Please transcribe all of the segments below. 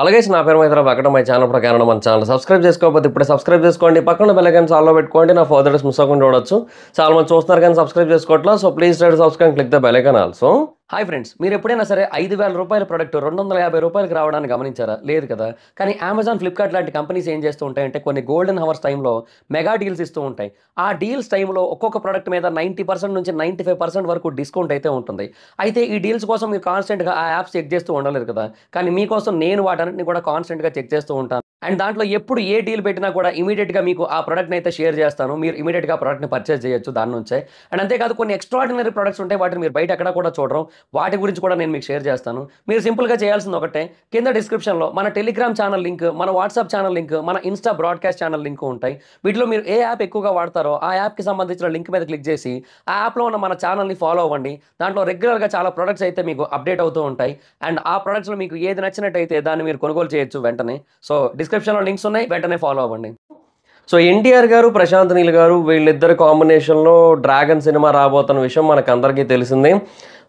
అలాగే నా పేరు మైత్ర పక్కన మై ఛానల్ ప్రకారం మన ఛానల్ సబ్స్క్రైబ్ చేసుకోకపోతే ఇప్పుడే సబ్స్క్రైబ్ చేసుకోండి. పక్కన బెల్ ఐకాన్ ఆల్లో పెట్టుకోండి. నా ఫర్దర్ మిస్ అవ్వకుండా చూడొచ్చు. చాలా మంది చూస్తున్నారు కానీ సబ్స్క్రైబ్ చేసుకోవట్లా. So please try to subscribe, click the bell icon also. Hi friends, మీరు ఎప్పుడైనా సరే రూ. 5,000 ప్రొడక్ట్ రూ. 250కి రావడానికి గమనించారా? లేదు కదా. కానీ అమెజాన్, ఫ్లిప్కార్ట్ లాంటి కంపెనీస్ ఏం చేస్తూ ఉంటాయంటే కొన్ని గోల్డెన్ హవర్స్ టైంలో మెగా డీల్స్ ఇస్తూ ఉంటాయి. ఆ డీల్స్ టైంలో ఒక్కొక్క ప్రొడక్ట్ మీద 90% నుంచి 95% వరకు డిస్కౌంట్ అయితే ఉంటుంది. అయితే ఈ డీల్స్ కోసం మీరు కాన్స్టెంట్గా ఆ యాప్స్ చెక్ చేస్తూ ఉండలేరు కదా. కానీ మీకోసం నేను వాటన్నిటిని కూడా కాన్స్టెంట్గా చెక్ చేస్తూ ఉంటాను. అండ్ దాంట్లో ఎప్పుడు ఏ డీల్ పెట్టినా కూడా ఇమీడియట్గా మీకు ఆ ప్రొడక్ట్ని అయితే షేర్ చేస్తాను. మీరు ఇమీడియట్గా ఆ ప్రొడక్ట్ని పర్చేస్ చేయొచ్చు దాని నుంచే. అండ్ అంతేకాదు కొన్ని ఎక్స్ట్రాడినరీ ప్రొడక్ట్స్ ఉంటాయి, వాటిని మీరు బయట ఎక్కడ కూడా చూడరు. వాటి గురించి కూడా నేను మీకు షేర్ చేస్తాను. మీరు సింపుల్గా చేయాల్సింది ఒకటే, కింద డిస్క్రిప్షన్లో మన టెలిగ్రామ్ ఛానల్ లింక్, మన వాట్సాప్ ఛానల్ లింక్, మన ఇన్స్టా బ్రాడ్కాస్ట్ ఛానల్ లింక్ ఉంటాయి. వీటిలో మీరు ఏ యాప్ ఎక్కువగా వాడతారో ఆ యాప్కి సంబంధించిన లింక్ మీద క్లిక్ చేసి ఆ యాప్లో ఉన్న మన ఛానల్ని ఫాలో అవ్వండి. దాంట్లో రెగ్యులర్గా చాలా ప్రొడక్ట్స్ అయితే మీకు అప్డేట్ అవుతూ ఉంటాయి. అండ్ ఆ ప్రొడక్ట్స్లో మీకు ఏది నచ్చినట్టయితే దాన్ని మీరు కొనుగోలు చేయొచ్చు వెంటనే. సో డిస్క్రిప్షన్లో లింక్స్ ఉన్నాయి, వెంటనే ఫాలో అవ్వండి. సో ఎన్టీఆర్ గారు, ప్రశాంత్ నీల్ గారు వీళ్ళిద్దరి కాంబినేషన్లో డ్రాగన్ సినిమా రాబోతున్న విషయం మనకందరికీ తెలిసిందే.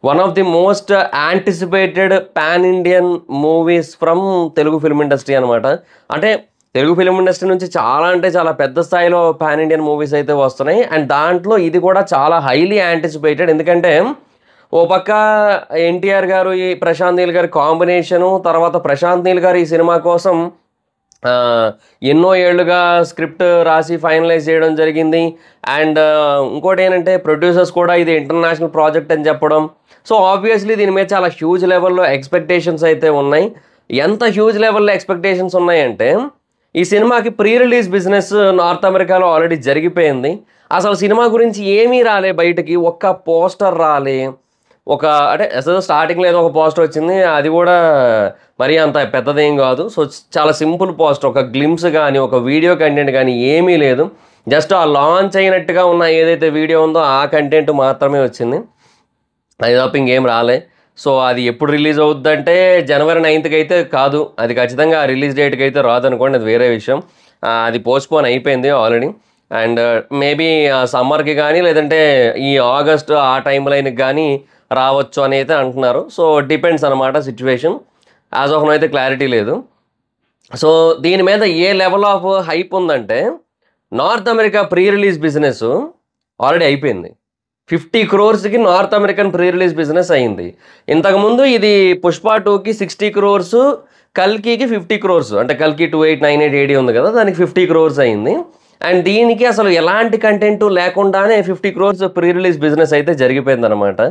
One of the most anticipated pan Indian movies from Telugu film industry అనమాట. అంటే తెలుగు ఫిల్మ్ ఇండస్ట్రీ నుంచి చాలా అంటే చాలా పెద్ద స్థాయిలో పాన్ ఇండియన్ మూవీస్ అయితే వస్తున్నాయి. అండ్ దాంట్లో ఇది కూడా చాలా హైలీ యాంటిసిపేటెడ్. ఎందుకంటే ఓ పక్క ఎన్టీఆర్ గారు, ఈ ప్రశాంత్ నీల్ గారి కాంబినేషను, తర్వాత ప్రశాంత్ నీల్ గారు ఈ సినిమా కోసం ఆ, ఎన్నో ఏళ్ళుగా స్క్రిప్ట్ రాసి ఫైనలైజ్ చేయడం జరిగింది. అండ్ ఇంకోటి ఏంటంటే ప్రొడ్యూసర్స్ కూడా ఇది ఇంటర్నేషనల్ ప్రాజెక్ట్ అని చెప్పడం. సో ఆబ్వియస్లీ దీని మీద చాలా హ్యూజ్ లెవెల్లో ఎక్స్పెక్టేషన్స్ అయితే ఉన్నాయి. ఎంత హ్యూజ్ లెవెల్లో ఎక్స్పెక్టేషన్స్ ఉన్నాయంటే ఈ సినిమాకి ప్రీ రిలీజ్ బిజినెస్ నార్త్ అమెరికాలో ఆల్రెడీ జరిగిపోయింది. అసలు సినిమా గురించి ఏమీ రాలే బయటకి, ఒక్క పోస్టర్ రాలే. అంటే అసలు స్టార్టింగ్లో ఏదో ఒక పోస్టర్ వచ్చింది, అది కూడా మరీ అంత పెద్దదేం కాదు. సో చాలా సింపుల్ పోస్టర్, ఒక గ్లిమ్స్ కానీ ఒక వీడియో కంటెంట్ కానీ ఏమీ లేదు. జస్ట్ ఆ లాంచ్ అయినట్టుగా ఉన్న ఏదైతే వీడియో ఉందో ఆ కంటెంట్ మాత్రమే వచ్చింది. అది తప్ప ఇంకేం రాలే. సో అది ఎప్పుడు రిలీజ్ అవుద్దంటే జనవరి 9th అయితే కాదు, అది ఖచ్చితంగా ఆ రిలీజ్ డేట్కి అయితే రాదు అనుకోండి, అది వేరే విషయం. అది పోస్ట్పోన్ అయిపోయింది ఆల్రెడీ. అండ్ మేబీ సమ్మర్కి కానీ లేదంటే ఈ ఆగస్ట్ ఆ టైం లైన్కి కానీ రావచ్చు అని అయితే అంటున్నారు. సో డిపెండ్స్ అనమాట సిచ్యువేషన్. యాజ్ ఆఫ్ నో అయితే క్లారిటీ లేదు. సో దీని మీద ఏ లెవెల్ ఆఫ్ హైప్ ఉందంటే north America pre release business already అయిపోయింది. 50 crores north American pre release business అయింది. ఇంతకుముందు ఇది పుష్ప 2కి 60 crores, కల్కికి 50 crores. అంటే కల్కి 2898 AD ఉంది కదా, దానికి 50 crores అయింది. అండ్ దీనికి అసలు ఎలాంటి కంటెంట్ లేకుండానే 50 crores ప్రీ రిలీజ్ బిజినెస్ అయితే జరిగిపోయింది అనమాట.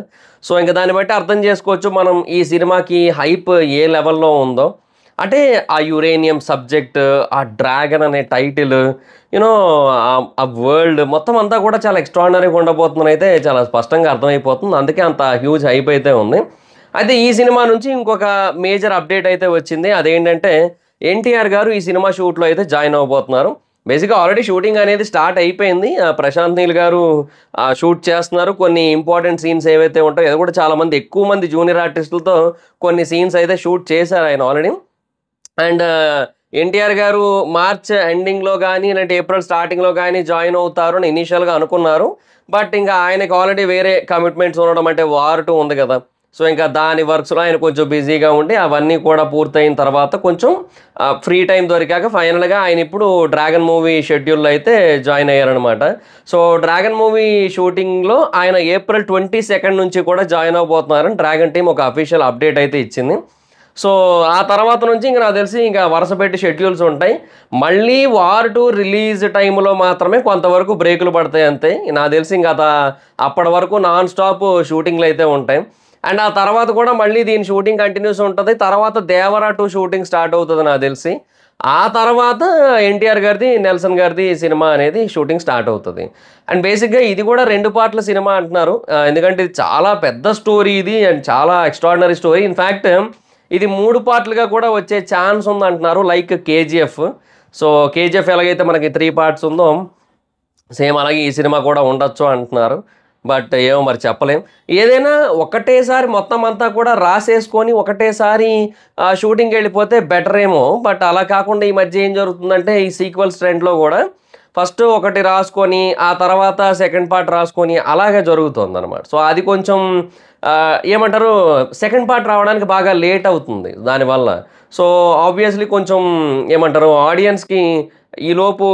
సో ఇంకా దాన్ని బట్టి అర్థం చేసుకోవచ్చు మనం ఈ సినిమాకి హైప్ ఏ లెవెల్లో ఉందో. అంటే ఆ యురేనియం సబ్జెక్ట్, ఆ డ్రాగన్ అనే టైటిల్, యూనో ఆ వరల్డ్ మొత్తం అంతా కూడా చాలా ఎక్స్ట్రాడినరీగా ఉండబోతుందని అయితే చాలా స్పష్టంగా అర్థమైపోతుంది. అందుకే అంత హ్యూజ్ హైప్ అయితే ఉంది. అయితే ఈ సినిమా నుంచి ఇంకొక మేజర్ అప్డేట్ అయితే వచ్చింది. అదేంటంటే ఎన్టీఆర్ గారు ఈ సినిమా షూట్లో అయితే జాయిన్ అవ్వబోతున్నారు. బేసిక్గా ఆల్రెడీ షూటింగ్ అనేది స్టార్ట్ అయిపోయింది. ప్రశాంత్ నీల్ గారు షూట్ చేస్తున్నారు. కొన్ని ఇంపార్టెంట్ సీన్స్ ఏవైతే ఉంటాయో అది కూడా చాలామంది ఎక్కువ మంది జూనియర్ ఆర్టిస్టులతో కొన్ని సీన్స్ అయితే షూట్ చేశారు ఆయన ఆల్రెడీ. అండ్ ఎన్టీఆర్ గారు మార్చ్ ఎండింగ్లో కానీ లేదంటే ఏప్రిల్ స్టార్టింగ్లో కానీ జాయిన్ అవుతారు అని ఇనీషియల్గా అనుకున్నారు. బట్ ఇంకా ఆయనకు ఆల్రెడీ వేరే కమిట్మెంట్స్ ఉండడం, అంటే వార్ 2 ఉంది కదా. సో ఇంకా దాని వర్క్స్లో ఆయన కొంచెం బిజీగా ఉండి అవన్నీ కూడా పూర్తయిన తర్వాత కొంచెం ఫ్రీ టైం దొరికాక ఫైనల్గా ఆయన ఇప్పుడు డ్రాగన్ మూవీ షెడ్యూల్లో అయితే జాయిన్ అయ్యారనమాట. సో డ్రాగన్ మూవీ షూటింగ్లో ఆయన ఏప్రిల్ 22 నుంచి కూడా జాయిన్ అవబోతున్నారని డ్రాగన్ టీం ఒక అఫీషియల్ అప్డేట్ అయితే ఇచ్చింది. సో ఆ తర్వాత నుంచి ఇంకా నాకు తెలిసి ఇంకా వరుస పెట్టి షెడ్యూల్స్ ఉంటాయి. మళ్ళీ వార్ 2 రిలీజ్ టైంలో మాత్రమే కొంతవరకు బ్రేకులు పడతాయి అంతే. నాకు తెలిసి ఇంకా అప్పటి వరకు నాన్ స్టాప్ షూటింగ్లు అయితే ఉంటాయి. అండ్ ఆ తర్వాత కూడా మళ్ళీ దీని షూటింగ్ కంటిన్యూస్ ఉంటుంది. తర్వాత దేవరా 2 షూటింగ్ స్టార్ట్ అవుతుంది నాకు తెలిసి. ఆ తర్వాత ఎన్టీఆర్ గారిది, నెల్సన్ గారిది సినిమా అనేది షూటింగ్ స్టార్ట్ అవుతుంది. అండ్ బేసిక్గా ఇది కూడా 2 పార్ట్ల సినిమా అంటున్నారు. ఎందుకంటే ఇది చాలా పెద్ద స్టోరీ ఇది, అండ్ చాలా ఎక్స్ట్రాడినరీ స్టోరీ. ఇన్ఫ్యాక్ట్ ఇది 3 పార్ట్లుగా కూడా వచ్చే ఛాన్స్ ఉందంటున్నారు, లైక్ కేజీఎఫ్. సో కేజీఎఫ్ ఎలాగైతే మనకి 3 parts ఉందో సేమ్ అలాగే ఈ సినిమా కూడా ఉండొచ్చు అంటున్నారు. బట్ ఏమో మరి చెప్పలేం. ఏదైనా ఒకటేసారి మొత్తం అంతా కూడా రాసేసుకొని ఒకటేసారి షూటింగ్కి వెళ్ళిపోతే బెటర్ ఏమో. బట్ అలా కాకుండా ఈ మధ్య ఏం జరుగుతుందంటే ఈ సీక్వెల్స్ ట్రెండ్లో కూడా ఫస్ట్ ఒకటి రాసుకొని ఆ తర్వాత సెకండ్ పార్ట్ రాసుకొని అలాగే జరుగుతుందన్నమాట. సో అది కొంచెం ఏమంటారు, సెకండ్ పార్ట్ రావడానికి బాగా లేట్ అవుతుంది దానివల్ల. సో ఆబ్వియస్లీ కొంచెం ఏమంటారు ఆడియన్స్కి ఈలోపు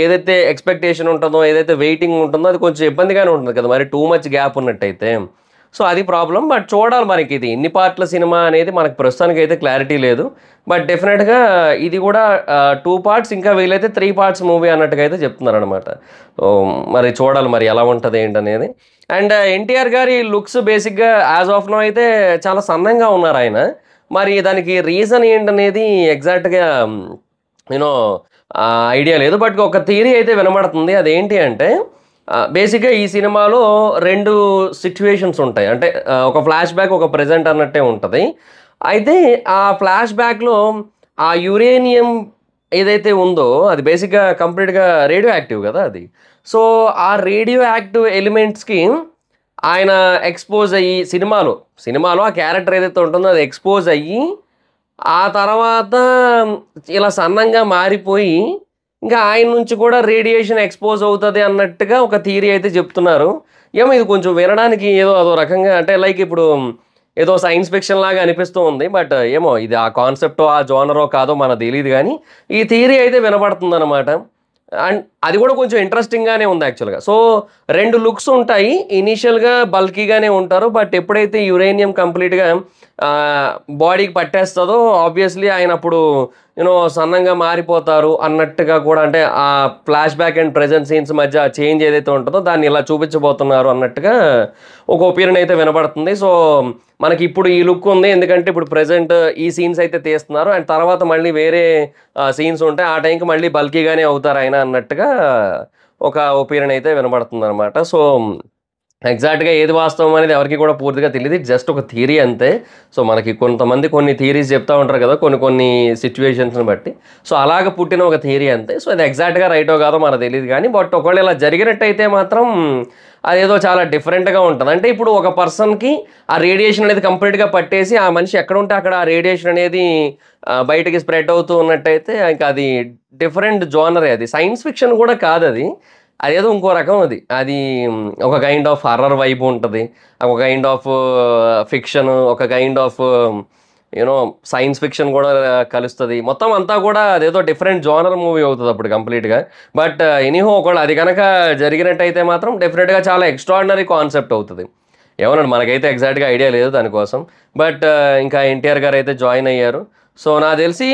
ఏదైతే ఎక్స్పెక్టేషన్ ఉంటుందో ఏదైతే వెయిటింగ్ ఉంటుందో అది కొంచెం ఇబ్బందిగానే ఉంటుంది కదా మరి టూ మచ్ గ్యాప్ ఉన్నట్టయితే. సో అది ప్రాబ్లం. బట్ చూడాలి మనకి ఇది ఎన్ని పార్ట్ల సినిమా అనేది మనకు ప్రస్తుతానికి అయితే క్లారిటీ లేదు. బట్ డెఫినెట్గా ఇది కూడా 2 పార్ట్స్ ఇంకా వీలైతే 3 పార్ట్స్ మూవీ అన్నట్టుగా అయితే చెప్తున్నారనమాట. మరి చూడాలి మరి ఎలా ఉంటుంది ఏంటనేది. అండ్ ఎన్టీఆర్ గారి లుక్స్ బేసిక్గా యాజ్ ఆఫ్ నో అయితే చాలా సన్నంగా ఉన్నారు ఆయన. మరి దానికి రీజన్ ఏంటనేది ఎగ్జాక్ట్గా యూనో ఐడియా లేదు. బట్ ఒక థియరీ అయితే వినబడుతుంది. అదేంటి అంటే బేసిక్గా ఈ సినిమాలో 2 సిట్యుయేషన్స్ ఉంటాయి. అంటే ఒక ఫ్లాష్ బ్యాక్ ఒక ప్రెజెంట్ అన్నట్టే ఉంటుంది. అయితే ఆ ఫ్లాష్ బ్యాక్లో ఆ యురేనియం ఏదైతే ఉందో అది బేసిక్గా కంప్లీట్గా రేడియో యాక్టివ్ కదా అది. సో ఆ రేడియో యాక్టివ్ ఎలిమెంట్స్కి ఆయన ఎక్స్పోజ్ అయ్యి సినిమాలో ఆ క్యారెక్టర్ ఏదైతే ఉంటుందో అది ఎక్స్పోజ్ అయ్యి ఆ తర్వాత ఇలా సన్నంగా మారిపోయి ఇంకా ఆయన నుంచి కూడా రేడియేషన్ ఎక్స్పోజ్ అవుతుంది అన్నట్టుగా ఒక థియరీ అయితే చెప్తున్నారు. ఏమో ఇది కొంచెం వినడానికి ఏదో అదో రకంగా అంటే లైక్ ఇప్పుడు ఏదో సైన్స్ ఫిక్షన్ లాగా అనిపిస్తూ ఉంది. బట్ ఏమో ఇది ఆ కాన్సెప్టో ఆ జోనరో కాదో మనకు తెలియదు కానీ ఈ థియరీ అయితే వినబడుతుంది అనమాట. అండ్ అది కూడా కొంచెం ఇంట్రెస్టింగ్గానే ఉంది యాక్చువల్గా. సో 2 లుక్స్ ఉంటాయి. ఇనీషియల్గా బల్కీగానే ఉంటారు. బట్ ఎప్పుడైతే యురేనియం కంప్లీట్గా బాడీకి పట్టేస్తుందో ఆబ్వియస్లీ ఆయన అప్పుడు సన్నంగా మారిపోతారు అన్నట్టుగా కూడా అంటే ఆ flash back and present scenes మధ్య చేంజ్ ఏదైతే ఉంటుందో దాన్ని ఇలా చూపించబోతున్నారు అన్నట్టుగా ఒక ఒపీనియన్ అయితే వినపడుతుంది. సో మనకి ఇప్పుడు ఈ లుక్ ఉంది ఎందుకంటే ఇప్పుడు ప్రెజెంట్ ఈ సీన్స్ అయితే తీస్తున్నారు అండ్ తర్వాత మళ్ళీ వేరే సీన్స్ ఉంటాయి. ఆ టైంకి మళ్ళీ బల్కీగానే అవుతారు ఆయన అన్నట్టుగా ఒక ఒపీనియన్ అయితే వినపడుతుంది అనమాట. సో ఎగ్జాక్ట్‌గా ఏది వాస్తవం అనేది ఎవరికీ కూడా పూర్తిగా తెలీదు. జస్ట్ ఒక థియరీ అంతే. సో మనకి కొంతమంది కొన్ని థియరీస్ చెప్తా ఉంటారు కదా! కొన్ని సిట్యుయేషన్స్‌ని బట్టి. సో అలాగ పుట్టిన ఒక థియరీ అంతే. సో అది ఎగ్జాక్ట్‌గా రైటో కాదో మనకు తెలీదు గానీ బట్ ఒకవేళ ఇలా జరిగినట్టయితే మాత్రం అదేదో చాలా డిఫరెంట్‌గా ఉంటది. అంటే ఇప్పుడు ఒక పర్సన్‌కి ఆ రేడియేషన్ అనేది కంప్లీట్‌గా పట్టేసి ఆ మనిషి ఎక్కడుంటే అక్కడ ఆ రేడియేషన్ అనేది బయటకి స్ప్రెడ్ అవుతూ ఉన్నట్టయితే ఇంక అది డిఫరెంట్ జోనరే అది. సైన్స్ ఫిక్షన్ కూడా కాదది. అదేదో ఇంకో రకం అది. అది ఒక కైండ్ ఆఫ్ హారర్ వైబ్ ఉంటది. ఒక కైండ్ ఆఫ్ ఫిక్షన్, ఒక కైండ్ ఆఫ్ సైన్స్ ఫిక్షన్ కూడా కలుస్తది. మొత్తం అంతా కూడా అదేదో డిఫరెంట్ జోనర్ మూవీ అవుతది అప్పుడు కంప్లీట్‌గా. బట్ ఎనీహో ఒకవేళ అది గనక జరిగినట్టయితే మాత్రం డెఫినిట్‌గా చాలా ఎక్స్ట్రార్డినరీ కాన్సెప్ట్ అవుతది. ఏమోనండి మనకైతే ఎగ్జాక్ట్‌గా ఐడియా లేదు దానికోసం. బట్ ఇంకా ఎన్టీఆర్ గారైతే జాయిన్ అయ్యారు. సో నాకు తెలిసి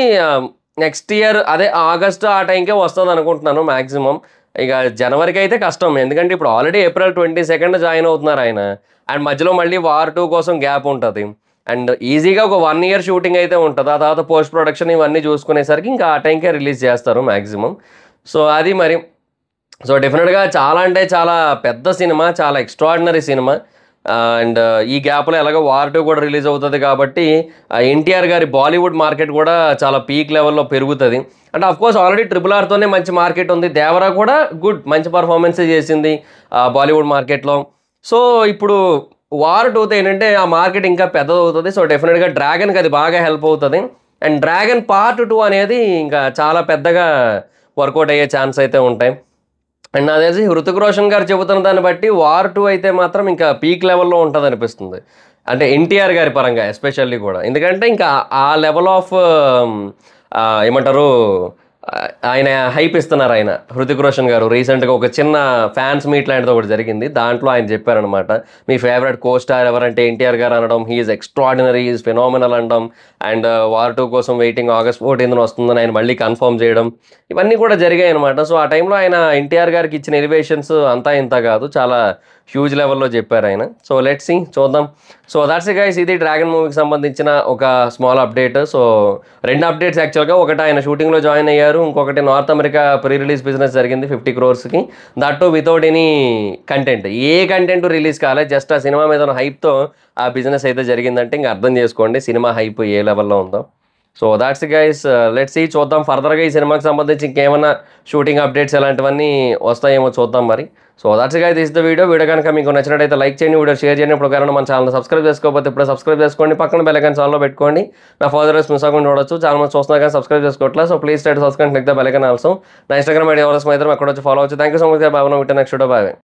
నెక్స్ట్ ఇయర్ అదే ఆగస్ట్ ఆ టైంకే వస్తదనుకుంటున్నాను మాక్సిమం. ఇక జనవరికి అయితే కష్టం. ఎందుకంటే ఇప్పుడు ఆల్రెడీ ఏప్రిల్ 22 జాయిన్ అవుతున్నారు ఆయన. అండ్ మధ్యలో మళ్ళీ వార్ 2 కోసం గ్యాప్ ఉంటది. అండ్ ఈజీగా ఒక 1 ఇయర్ షూటింగ్ అయితే ఉంటది. ఆ తర్వాత పోస్ట్ ప్రొడక్షన్ ఇవన్నీ చూసుకునేసరికి ఇంకా ఆ టైంకే రిలీజ్ చేస్తారు మాక్సిమం. సో అది మరి. సో డెఫినిట్‌గా చాలా అంటే చాలా పెద్ద సినిమా. చాలా ఎక్స్ట్రార్డినరీ సినిమా. అండ్ ఈ గ్యాప్‌లో ఎలాగో వార్ 2 కూడా రిలీజ్ అవుతది కాబట్టి ఎన్టీఆర్ గారి బాలీవుడ్ మార్కెట్ కూడా చాలా పీక్ లెవెల్‌లో పెరుగుతది. అంటే ఆఫ్‌కోర్స్ ఆల్రెడీ 'RRR'తోనే మంచి మార్కెట్ ఉంది. 'దేవరా' కూడా మంచి పర్ఫార్మెన్సే చేసింది బాలీవుడ్ మార్కెట్‌లో. సో ఇప్పుడు వార్ 2తో ఏంటంటే ఆ మార్కెట్ ఇంకా పెద్దదవుతది. సో డెఫినిట్‌గా 'డ్రాగన్'కి అది బాగా హెల్ప్ అవుతది. అండ్ 'డ్రాగన్ పార్ట్ 2' అనేది ఇంకా చాలా పెద్దగా వర్కౌట్ అయ్యే ఛాన్స్ అయితే ఉంటాయి. అండ్ నాకు తెలిసి 'హృతిక్ రోషన్' గారు చెబుతున్న దాన్ని బట్టి వార్ 2 అయితే మాత్రం ఇంకా పీక్ లెవెల్‌లో ఉంటదనిపిస్తుంది. అంటే ఎన్టీఆర్ గారి పరంగా ఎస్పెషల్లీ కూడా. ఎందుకంటే ఇంకా ఆ లెవెల్ ఆఫ్ ఏమంటారు ఆయన హైప్ ఇస్తున్నారు ఆయన 'హృతిక్ రోషన్' గారు. రీసెంట్‌గా ఒక చిన్న ఫ్యాన్స్ మీట్ లాంటిది ఒకటి జరిగింది. దాంట్లో ఆయన చెప్పారనమాట. మీ ఫేవరెట్ కో స్టార్ ఎవరంటే ఎన్టీఆర్ గారు అనడం. He is extraordinary, he is phenomenal అనడం. అండ్ వార్ 2 కోసం వెయిటింగ్ ఆగస్ట్ 14న వస్తుందని ఆయన మళ్ళీ కన్ఫర్మ్ చేయడం. ఇవన్నీ కూడా జరిగాయనమాట. సో ఆ టైంలో ఆయన ఎన్టీఆర్ గారికి ఇచ్చిన ఎలివేషన్స్ అంతా ఇంత కాదు. చాలా హ్యూజ్ లెవెల్‌లో చెప్పారు ఆయన. సో లెట్స్ సీ చూద్దాం. So that's it guys. ఇది 'డ్రాగన్' మూవీకి సంబంధించిన ఒక స్మాల్ అప్డేట్. సో 2 అప్డేట్స్ యాక్చువల్‌గా. ఒకటి ఆయన షూటింగ్‌లో జాయిన్ అయ్యారు. ఇంకొకటి north America pre release business జరిగింది 50 crores that to without any content. A content release కాలేదు. జస్ట్ ఆ సినిమా మీద ఉన్న హైప్‌తో ఆ బిజినెస్ అయితే జరిగిందంటే ఇంక అర్థం చేసుకోండి సినిమా హైప్ ఏ లెవెల్‌లో ఉందో. So that's it guys. Let's see చూద్దాం ఫర్దర్‌గా ఈ సినిమాకి సంబంధించి ఇంకేమన్నా షూటింగ్ అప్డేట్స్ ఇలాంటివన్నీ వస్తాయేమో చూద్దాం మరి. So that's it guys. This the video కనుక మీకు నచ్చినట్టయితే లైక్ చేయండి, వీడియో షేర్ చేయండి. ఇప్పుడు కారణం మన ఛానల్ సబ్స్క్రైబ్ చేసుకోకపోతే ఇప్పుడే సబ్స్క్రైబ్ చేసుకోండి. పక్కన బెల్ ఐకాన్ ఆన్లో పెట్టుకోండి. నా ఫర్దర్ మిస్ అవ్వకుండా చూడొచ్చు. చాలా మంది చూస్తున్నా కానీ సబ్స్క్రైబ్ చేసుకోవట్లేదు. So please try to subscribe, click the bell icon also. నా ఇన్స్టాగ్రామ్ ఐడి ఎవరస్ మాత్రం అక్కడ వచ్చి ఫాలో అవచ్చు. Thank you so much. Bye. Next video bye.